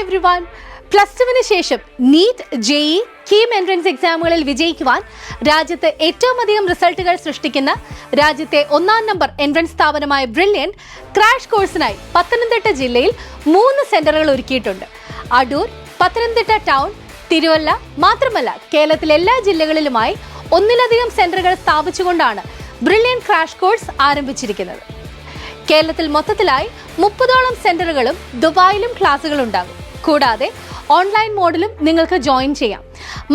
Everyone. +2 ശേഷം NEET, JEE, KEAM entrance എക്സാമുകളിൽ വിജയിക്കുവാൻ രാജ്യത്ത് ഏറ്റവും അധികം റിസൾട്ടുകൾ സൃഷ്ടിക്കുന്ന രാജ്യത്തെ 1-ാം നമ്പർ എൻട്രൻസ് സ്ഥാപനമായ ബ്രില്യൻറ്റ് ക്രാഷ് കോഴ്സിനായി പത്തനംതിട്ട ജില്ലയിൽ 3 സെന്ററുകൾ ഒരുക്കിയിട്ടുണ്ട്. അടൂർ, പത്തനംതിട്ട ടൗൺ, തിരുവല്ല മാത്രമല്ല കേരളത്തിലെ എല്ലാ ജില്ലകളിലുമായി 1-ലധികം സെന്ററുകൾ സ്ഥാപിച്ചുകൊണ്ടാണ് ബ്രില്യൻറ്റ് ക്രാഷ് കോഴ്സ് ആരംഭിച്ചിരിക്കുന്നത്. കേരളത്തിൽ മൊത്തത്തിലായി 30ഓളം സെന്ററുകളും ദുബായിലും ക്ലാസുകൾ ഉണ്ടാകും. കൂടാതെ ഓൺലൈൻ മോഡിലും നിങ്ങൾക്ക് ജോയിൻ ചെയ്യാം.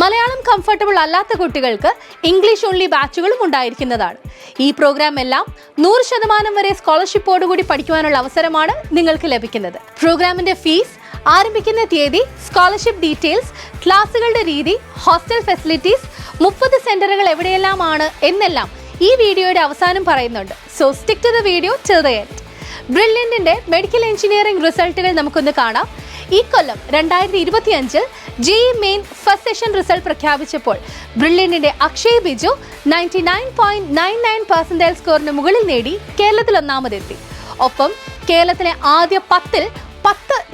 മലയാളം കംഫർട്ടബിൾ അല്ലാത്ത കുട്ടികൾക്ക് ഇംഗ്ലീഷ് ഓൺലി ബാച്ചുകളും ഉണ്ടായിരിക്കുന്നതാണ്. ഈ പ്രോഗ്രാം എല്ലാം 100% വരെ സ്കോളർഷിപ്പോടുകൂടി പഠിക്കുവാനുള്ള അവസരമാണ് നിങ്ങൾക്ക് ലഭിക്കുന്നത്. പ്രോഗ്രാമിന്റെ ഫീസ്, ആരംഭിക്കുന്ന തീയതി, സ്കോളർഷിപ്പ് ഡീറ്റെയിൽസ്, ക്ലാസുകളുടെ രീതി, ഹോസ്റ്റൽ ഫെസിലിറ്റീസ്, 30 സെന്ററുകൾ എവിടെയെല്ലാമാണ് എന്നെല്ലാം ഈ വീഡിയോയുടെ അവസാനം പറയുന്നുണ്ട്. So stick to the video till the end. ബ്രില്യൻറ്റിന്റെ മെഡിക്കൽ എഞ്ചിനീയറിംഗ് റിസൾട്ടുകൾ നമുക്കൊന്ന് കാണാം. ഈ കൊല്ലം 2025 JEE main first session result പ്രഖ്യാപിച്ചപ്പോൾ ബ്രില്യൻറ്റിന്റെ അക്ഷയ് ബിജു 99.99% സ്കോറിന് മുകളിൽ നേടി കേരളത്തിൽ ഒന്നാമതെത്തി. ഒപ്പം കേരളത്തിലെ ആദ്യ 10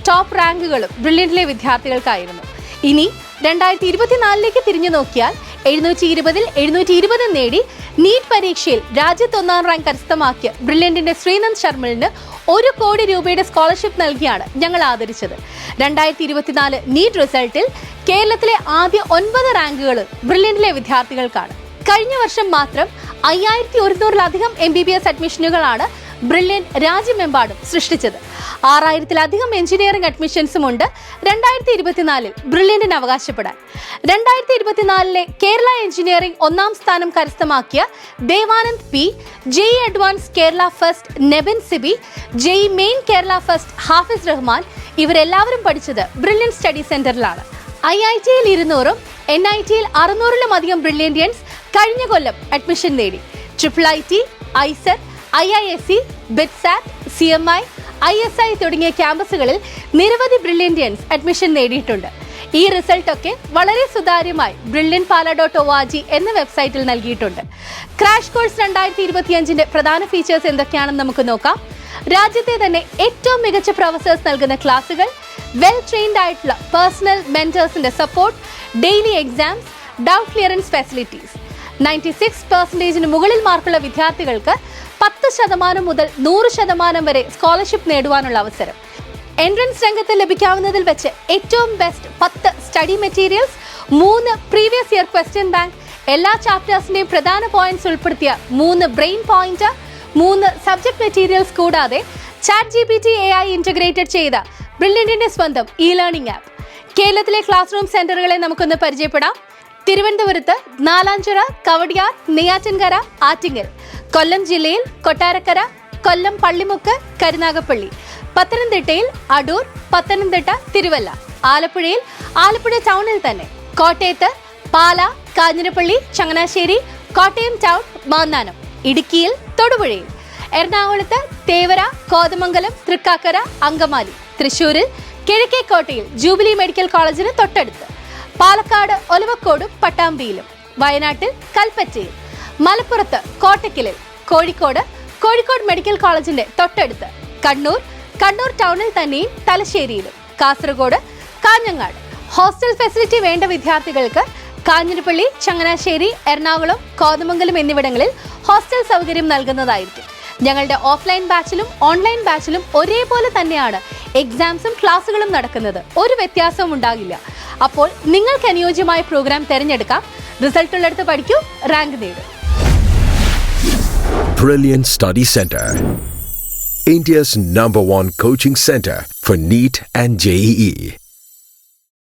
ടോപ്പ് റാങ്കുകളും ബ്രില്യൻറ്റിലെ വിദ്യാർത്ഥികൾക്കായിരുന്നു. ഇനി 2024 തിരിഞ്ഞു നോക്കിയാൽ 720-ൽ 720 നേടി നീറ്റ് പരീക്ഷയിൽ രാജ്യത്ത് 1-ാം റാങ്ക് കരസ്ഥമാക്കിയ ബ്രില്യൻറ്റിന്റെ ശ്രീനന്ദ് ശർമ്മലിന് 1 കോടി രൂപയുടെ സ്കോളർഷിപ്പ് നൽകിയാണ് ഞങ്ങൾ ആദരിച്ചത്. 2024 നീറ്റ് റിസൾട്ടിൽ കേരളത്തിലെ ആദ്യ 9 റാങ്കുകളും ബ്രില്യൻറ്റിലെ വിദ്യാർത്ഥികൾക്കാണ്. കഴിഞ്ഞ വർഷം മാത്രം 5100-ലധികം MBBS അഡ്മിഷനുകളാണ് ബ്രില്യൻറ്റ് രാജ്യമെമ്പാടും സൃഷ്ടിച്ചത്. 6000-ലധികം എഞ്ചിനീയറിംഗ് അഡ്മിഷൻസും ഉണ്ട് 2024-ൽ ബ്രില്യൻറ്റിന് അവകാശപ്പെടാൻ. 2024-ലെ കേരള എഞ്ചിനീയറിംഗ് 1-ാം സ്ഥാനം കരസ്ഥമാക്കിയ Devanand P, JEE advance Kerala first Nebin Sibi, JEE main Kerala first Hafiz Rahman ഇവരെല്ലാവരും പഠിച്ചത് ബ്രില്യൻറ്റ് സ്റ്റഡി സെന്ററിലാണ്. IIT-യിൽ 200-ഉം NIT-യിൽ 600-ലും അധികം ബ്രില്യൻറ്റിയൻസ് കഴിഞ്ഞ കൊല്ലം അഡ്മിഷൻ നേടി. IIT, ISET, IISc, BITSAT, CMI, ISI തുടങ്ങിയ ക്യാമ്പസുകളിൽ നിരവധി ബ്രില്യൻറ്റിയൻസ് അഡ്മിഷൻ നേടിയിട്ടുണ്ട്. ഈ റിസൾട്ടൊക്കെ വളരെ സുതാര്യമായി brilliantpala.org എന്ന വെബ്സൈറ്റിൽ നൽകിയിട്ടുണ്ട്. ക്രാഷ് കോഴ്സ് 2025-ന്റെ പ്രധാന ഫീച്ചേഴ്സ് എന്തൊക്കെയാണെന്ന് നമുക്ക് നോക്കാം. രാജ്യത്തെ തന്നെ ഏറ്റവും മികച്ച പ്രൊഫസേഴ്സ് നൽകുന്ന ക്ലാസുകൾ, വെൽ ട്രെയിൻഡ് ആയിട്ടുള്ള പേഴ്സണൽ മെന്റേഴ്സിന്റെ support, daily exams, doubt clearance facilities. 96% മുകളിൽ മാർക്കുള്ള വിദ്യാർത്ഥികൾക്ക് 10% മുതൽ 100% വരെ സ്കോളർഷിപ്പ് നേടുവാനുള്ള അവസരം. എൻട്രൻസ് രംഗത്ത് ലഭിക്കാവുന്നതിൽ വെച്ച് ഏറ്റവും best 10 study materials, 3 previous year question bank, എല്ലാ ചാപ്റ്റേഴ്സിന്റെയും പ്രധാന പോയിന്റ്സ് ഉൾപ്പെടുത്തിയ 3 ബ്രെയിൻ പോയിന്റർ, 3 സബ്ജക്ട് മെറ്റീരിയൽസ് കൂടാതെ ChatGPT AI ഇന്റഗ്രേറ്റഡ് ചെയ്ത ബ്രില്യൻറ്റിന്റെ സ്വന്തം ലേണിംഗ് ആപ്പ്. കേരളത്തിലെ ക്ലാസ് റൂം സെന്ററുകളെ നമുക്കൊന്ന് പരിചയപ്പെടാം. തിരുവനന്തപുരത്ത് നാലാഞ്ചിറ, കവടിയാർ, നെയ്യാറ്റിൻകര, ആറ്റിങ്ങൽ. കൊല്ലം ജില്ലയിൽ കൊട്ടാരക്കര, കൊല്ലം പള്ളിമുക്ക്, കരുനാഗപ്പള്ളി. പത്തനംതിട്ടയിൽ അടൂർ, പത്തനംതിട്ട, തിരുവല്ല. ആലപ്പുഴയിൽ ആലപ്പുഴ ടൗണിൽ തന്നെ. കോട്ടയത്ത് പാല, കാഞ്ഞിരപ്പള്ളി, ചങ്ങനാശ്ശേരി, കോട്ടയം ടൗൺ, മാന്നാനം. ഇടുക്കിയിൽ തൊടുപുഴയിൽ. എറണാകുളത്ത് തേവര, കോതമംഗലം, തൃക്കാക്കര, അങ്കമാലി. തൃശ്ശൂരിൽ കിഴക്കേക്കോട്ടയിൽ ജൂബിലി മെഡിക്കൽ കോളേജിന് തൊട്ടടുത്ത്. പാലക്കാട് ഒലവക്കോടും പട്ടാമ്പിയിലും. വയനാട്ടിൽ കൽപ്പറ്റയിൽ. മലപ്പുറത്ത് കോട്ടക്കലിൽ. കോഴിക്കോട് മെഡിക്കൽ കോളേജിന്റെ തൊട്ടടുത്ത്. കണ്ണൂർ ടൗണിൽ തന്നെയും തലശ്ശേരിയിലും. കാസർഗോഡ് കാഞ്ഞങ്ങാട്. ഹോസ്റ്റൽ ഫെസിലിറ്റി വേണ്ട വിദ്യാർത്ഥികൾക്ക് കാഞ്ഞിരപ്പള്ളി, ചങ്ങനാശ്ശേരി, എറണാകുളം, കോതമംഗലം എന്നിവിടങ്ങളിൽ ഹോസ്റ്റൽ സൗകര്യം നൽകുന്നതായിരിക്കും. ഞങ്ങളുടെ ഓഫ്ലൈൻ ബാച്ചിലും ഓൺലൈൻ ബാച്ചിലും ഒരേപോലെ തന്നെയാണ് എക്സാംസും ക്ലാസുകളും നടക്കുന്നത്. ഒരു വ്യത്യാസവും ഉണ്ടാകില്ല. അപ്പോൾ നിങ്ങൾക്ക് അനുയോജ്യമായ പ്രോഗ്രാം തിരഞ്ഞെടുക്കാം. റിസൾട്ട് ഉള്ളിടത്ത് പഠിക്കൂ, റാങ്ക് നേടും. Brilliant Study Center, India's #1 coaching center for NEET and JEE.